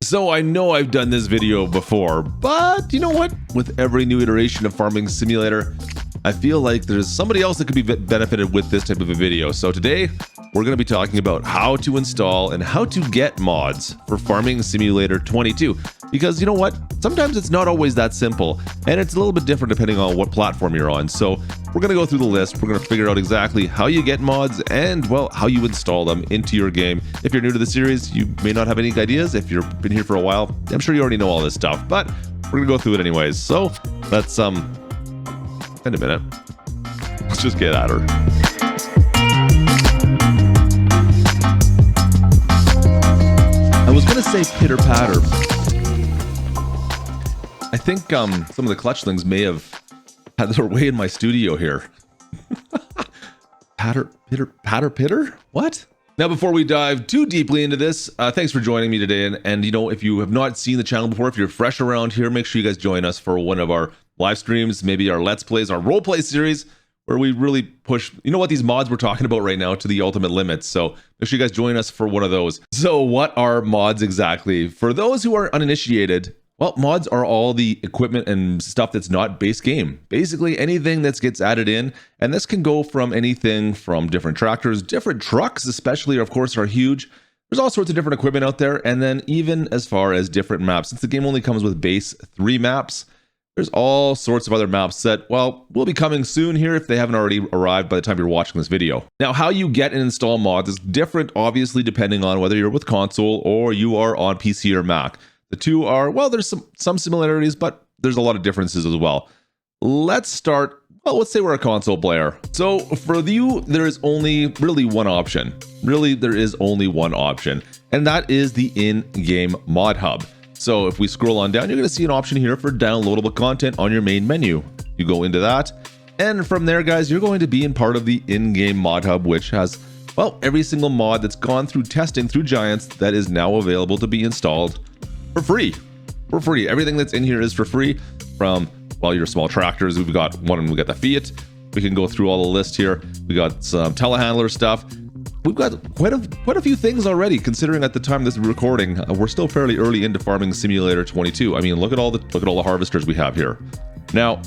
So I know I've done this video before, but you know what? With every new iteration of Farming Simulator, I feel like there's somebody else that could be benefited with this type of a video. So today, we're going to be talking about how to install and how to get mods for Farming Simulator 22. Because you know what? Sometimes it's not always that simple, and it's a little bit different depending on what platform you're on. So we're going to go through the list. We're going to figure out exactly how you get mods and, well, how you install them into your game. If you're new to the series, you may not have any ideas. If you've been here for a while, I'm sure you already know all this stuff, but we're going to go through it anyways. So let's, wait a minute. Let's just get at her. I was going to say pitter patter. I think some of the Klutchlings may have had their way in my studio here. Pitter? What? Now, before we dive too deeply into this, thanks for joining me today. And you know, if you have not seen the channel before, if you're fresh around here, make sure you guys join us for one of our live streams, maybe our Let's Plays, our roleplay series, where we really push, you know what, these mods we're talking about right now to the ultimate limits. So make sure you guys join us for one of those. So what are mods exactly? For those who are uninitiated, well, mods are all the equipment and stuff that's not base game. Basically anything that gets added in, and this can go from anything from different tractors, different trucks especially, of course, are huge. There's all sorts of different equipment out there, and then even as far as different maps. Since the game only comes with base 3 maps, there's all sorts of other maps that, well, will be coming soon here if they haven't already arrived by the time you're watching this video. Now, how you get and install mods is different, obviously, depending on whether you're with console or you are on PC or Mac. The two are, well, there's some similarities, but there's a lot of differences as well. Let's start, well, let's say we're a console player. So for you, there is only really one option. Really, there is only one option, and that is the in-game mod hub. So if we scroll on down, you're going to see an option here for downloadable content on your main menu. You go into that, and from there, guys, you're going to be in part of the in-game mod hub, which has, well, every single mod that's gone through testing through Giants that is now available to be installed for free. For free. Everything that's in here is for free. From, well, your small tractors, we've got one, we got the Fiat. We can go through all the list here. We got some telehandler stuff. We've got quite a few things already, considering at the time of this recording, we're still fairly early into Farming Simulator 22. I mean, look at all the harvesters we have here. Now,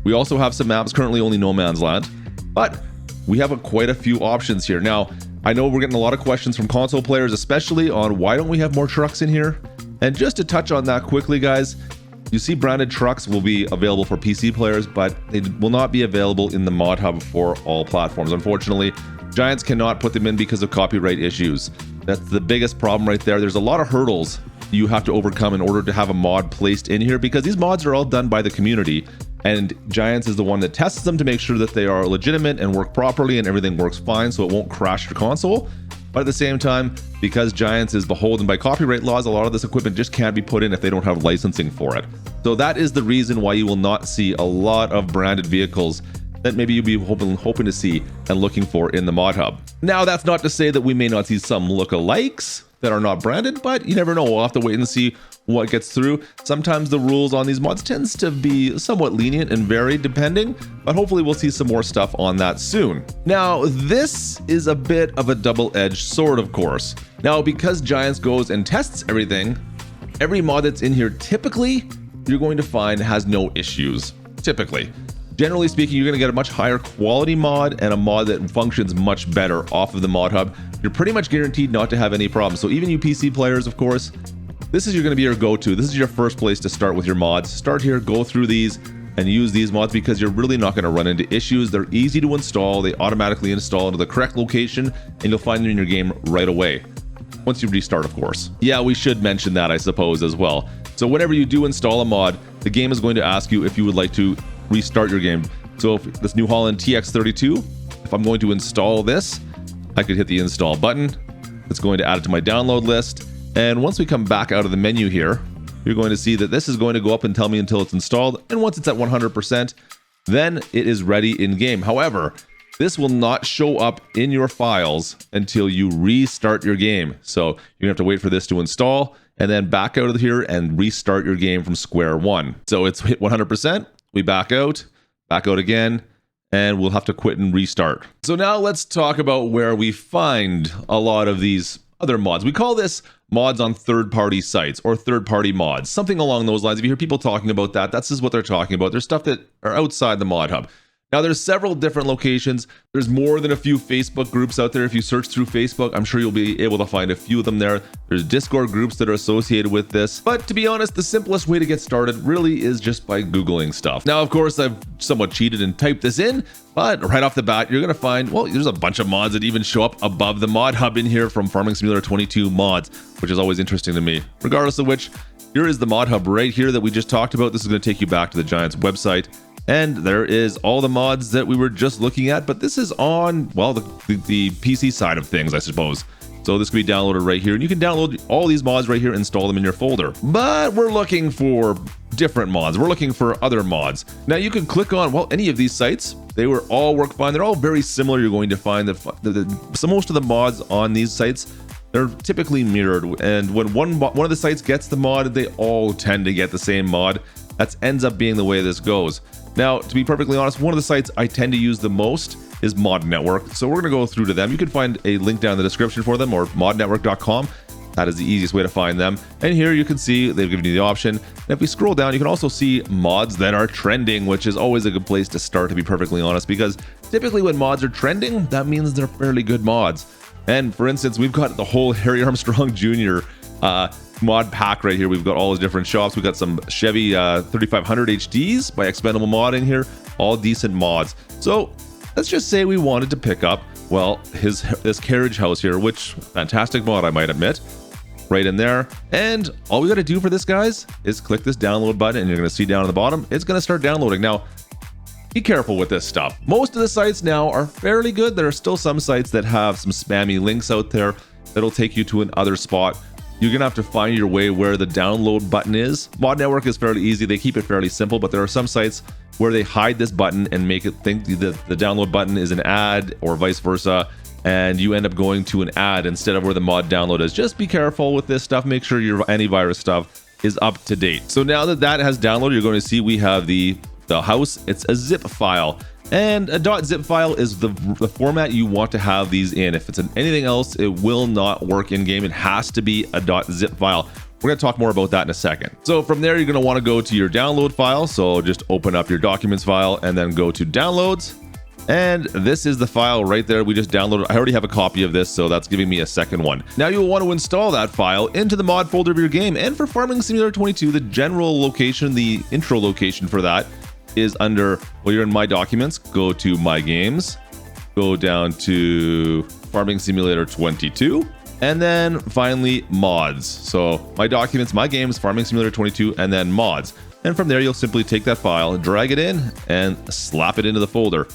we also have some maps, currently only No Man's Land, but we have quite a few options here. Now, I know we're getting a lot of questions from console players, especially on why don't we have more trucks in here? And just to touch on that quickly, guys, you see branded trucks will be available for PC players, but they will not be available in the mod hub for all platforms. Unfortunately, Giants cannot put them in because of copyright issues. That's the biggest problem right there. There's a lot of hurdles you have to overcome in order to have a mod placed in here, because these mods are all done by the community, and Giants is the one that tests them to make sure that they are legitimate and work properly and everything works fine so it won't crash your console. But at the same time, because Giants is beholden by copyright laws, a lot of this equipment just can't be put in if they don't have licensing for it. So that is the reason why you will not see a lot of branded vehicles that maybe you'll be hoping to see and looking for in the mod hub. Now, that's not to say that we may not see some lookalikes that are not branded, but you never know. We'll have to wait and see what gets through. Sometimes the rules on these mods tends to be somewhat lenient and varied depending, but hopefully we'll see some more stuff on that soon. Now, this is a bit of a double-edged sword, of course. Now, because Giants goes and tests everything, every mod that's in here typically you're going to find has no issues, typically. Generally speaking, you're going to get a much higher quality mod and a mod that functions much better off of the mod hub. You're pretty much guaranteed not to have any problems. So even you PC players, of course, this is going to be your go-to. This is your first place to start with your mods. Start here, go through these, and use these mods because you're really not going to run into issues. They're easy to install. They automatically install into the correct location, and you'll find them in your game right away. Once you restart, of course. Yeah, we should mention that, I suppose, as well. So whenever you do install a mod, the game is going to ask you if you would like to restart your game. So if this New Holland TX32, if I'm going to install this, I could hit the install button. It's going to add it to my download list. And once we come back out of the menu here, you're going to see that this is going to go up and tell me until it's installed. And once it's at 100%, then it is ready in game. However, this will not show up in your files until you restart your game. So you're gonna have to wait for this to install and then back out of here and restart your game from square one. So it's hit 100%. We back out again, and we'll have to quit and restart. So now let's talk about where we find a lot of these other mods. We call this mods on third-party sites or third-party mods, something along those lines. If you hear people talking about that, that's just what they're talking about. There's stuff that are outside the mod hub. Now, there's several different locations. There's more than a few Facebook groups out there. If you search through Facebook, I'm sure you'll be able to find a few of them there. There's Discord groups that are associated with this. But to be honest, the simplest way to get started really is just by Googling stuff. Now, of course, I've somewhat cheated and typed this in, but right off the bat, you're going to find, well, there's a bunch of mods that even show up above the mod hub in here from Farming Simulator 22 mods, which is always interesting to me. Regardless of which, here is the mod hub right here that we just talked about. This is going to take you back to the Giants website. And there is all the mods that we were just looking at, but this is on, well, the PC side of things, I suppose. So this can be downloaded right here, and you can download all these mods right here, install them in your folder. But we're looking for different mods. We're looking for other mods. Now you can click on, well, any of these sites. They will all work fine. They're all very similar. You're going to find that so most of the mods on these sites, they're typically mirrored. And when one of the sites gets the mod, they all tend to get the same mod. That ends up being the way this goes. Now, to be perfectly honest, one of the sites I tend to use the most is Mod Network. So we're going to go through to them. You can find a link down in the description for them or modnetwork.com. That is the easiest way to find them. And here you can see they've given you the option. And if we scroll down, you can also see mods that are trending, which is always a good place to start, to be perfectly honest, because typically when mods are trending, that means they're fairly good mods. And for instance, we've got the whole Harry Armstrong Jr. Mod pack right here. We've got all the different shops. We've got some Chevy 3500 HDs by Expendable Modding here, all decent mods. So let's just say we wanted to pick up, well, this carriage house here, which fantastic mod, I might admit, right in there. And all we got to do for this, guys, is click this download button, and you're going to see down at the bottom, it's going to start downloading. Now, be careful with this stuff. Most of the sites now are fairly good. There are still some sites that have some spammy links out there that'll take you to another spot. You're gonna have to find your way where the download button is. Mod Network is fairly easy. They keep it fairly simple, but there are some sites where they hide this button and make it think that the download button is an ad or vice versa, and you end up going to an ad instead of where the mod download is. Just be careful with this stuff. Make sure your antivirus stuff is up to date. So now that has downloaded, you're going to see we have the house. It's a zip file. And a .zip file is the format you want to have these in. If it's anything else, it will not work in game. It has to be a .zip file. We're going to talk more about that in a second. So from there, you're going to want to go to your download file. So just open up your documents file and then go to downloads. And this is the file right there we just downloaded. I already have a copy of this, so that's giving me a second one. Now you'll want to install that file into the mod folder of your game. And for Farming Simulator 22, the general location, the intro location for that is under, well, you're in My Documents, go to My Games, go down to Farming Simulator 22, and then finally Mods. So My Documents, My Games, Farming Simulator 22, and then Mods. And from there, you'll simply take that file, drag it in, and slap it into the folder.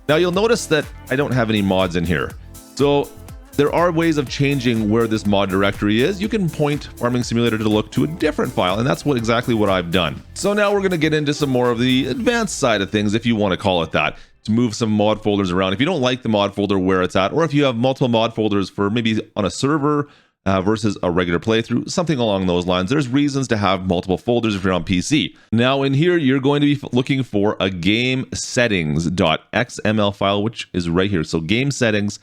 Now you'll notice that I don't have any mods in here. So there are ways of changing where this mod directory is. You can point Farming Simulator to look to a different file, and that's exactly what I've done. So now we're going to get into some more of the advanced side of things, if you want to call it that, to move some mod folders around. If you don't like the mod folder where it's at, or if you have multiple mod folders for maybe on a server versus a regular playthrough, something along those lines, there's reasons to have multiple folders if you're on PC. Now in here, you're going to be looking for a game settings.xml file, which is right here. So game settings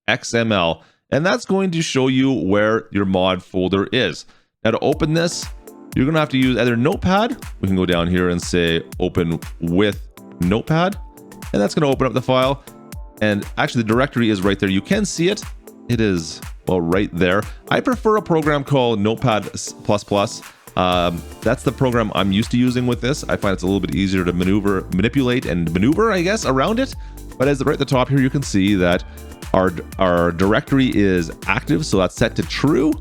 XML, and that's going to show you where your mod folder is. Now to open this, you're going to have to use either Notepad. We can go down here and say open with Notepad, and that's going to open up the file. And actually the directory is right there. You can see it. It is, well, right there. I prefer a program called Notepad++. That's the program I'm used to using with this. I find it's a little bit easier to manipulate and maneuver, I guess, around it. But as right at the top here, you can see that our directory is active, so that's set to true.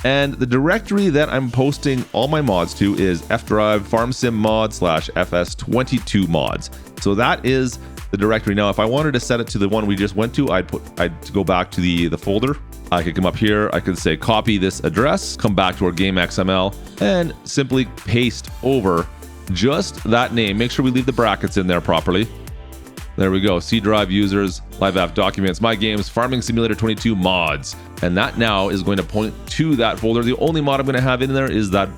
And the directory that I'm posting all my mods to is fdrive farmsim mod /fs22 mods. So that is the directory. Now, if I wanted to set it to the one we just went to, I'd go back to the folder. I could come up here, I could say copy this address, come back to our game XML, and simply paste over just that name. Make sure we leave the brackets in there properly. There we go. C drive users, live app documents, my games, Farming Simulator 22 mods. And that now is going to point to that folder. The only mod I'm going to have in there is that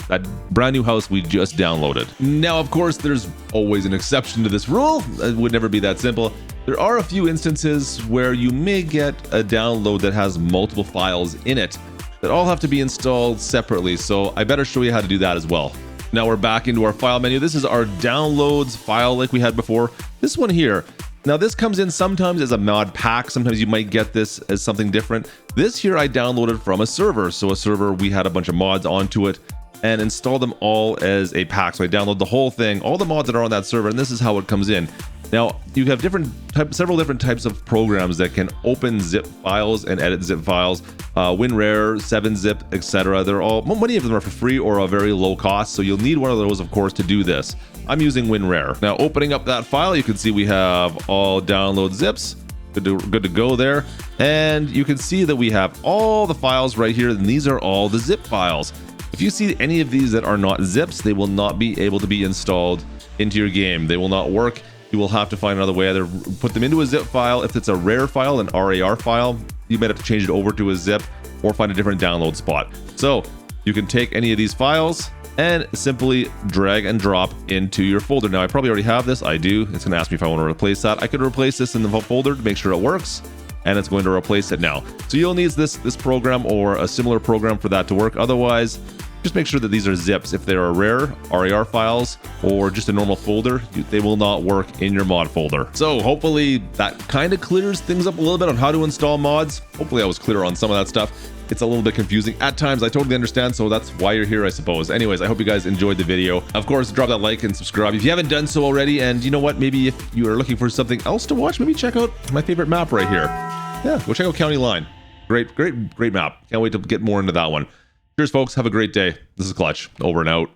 brand new house we just downloaded. Now, of course, there's always an exception to this rule. It would never be that simple. There are a few instances where you may get a download that has multiple files in it that all have to be installed separately, so I better show you how to do that as well. Now we're back into our file menu. This is our downloads file like we had before. This one here. Now this comes in sometimes as a mod pack. Sometimes you might get this as something different. This here I downloaded from a server. So a server, we had a bunch of mods onto it and installed them all as a pack. So I download the whole thing, all the mods that are on that server, and this is how it comes in. Now you have several different types of programs that can open zip files and edit zip files. WinRare, 7-zip, etc. They're all, many of them are for free or a very low cost, so you'll need one of those, of course, to do this. I'm using WinRare. Now opening up that file, you can see we have all download zips. Good to go there. And you can see that we have all the files right here, and these are all the zip files. If you see any of these that are not zips, they will not be able to be installed into your game. They will not work. You will have to find another way, either put them into a zip file. If it's a rare file, an RAR file, you might have to change it over to a zip or find a different download spot. So you can take any of these files and simply drag and drop into your folder. Now I probably already have this. I do. It's going to ask me if I want to replace that. I could replace this in the folder to make sure it works, and it's going to replace it now. So you'll need this program or a similar program for that to work. Otherwise, just make sure that these are zips. If they're rare RAR files or just a normal folder, they will not work in your mod folder. So hopefully that kind of clears things up a little bit on how to install mods. Hopefully I was clear on some of that stuff. It's a little bit confusing at times. I totally understand, so that's why you're here, I suppose. Anyways, I hope you guys enjoyed the video. Of course, drop that like and subscribe if you haven't done so already. And you know what? Maybe if you are looking for something else to watch, maybe check out my favorite map right here. Yeah, go check out County Line. Great map. Can't wait to get more into that one. Cheers, folks. Have a great day. This is Klutch. Over and out.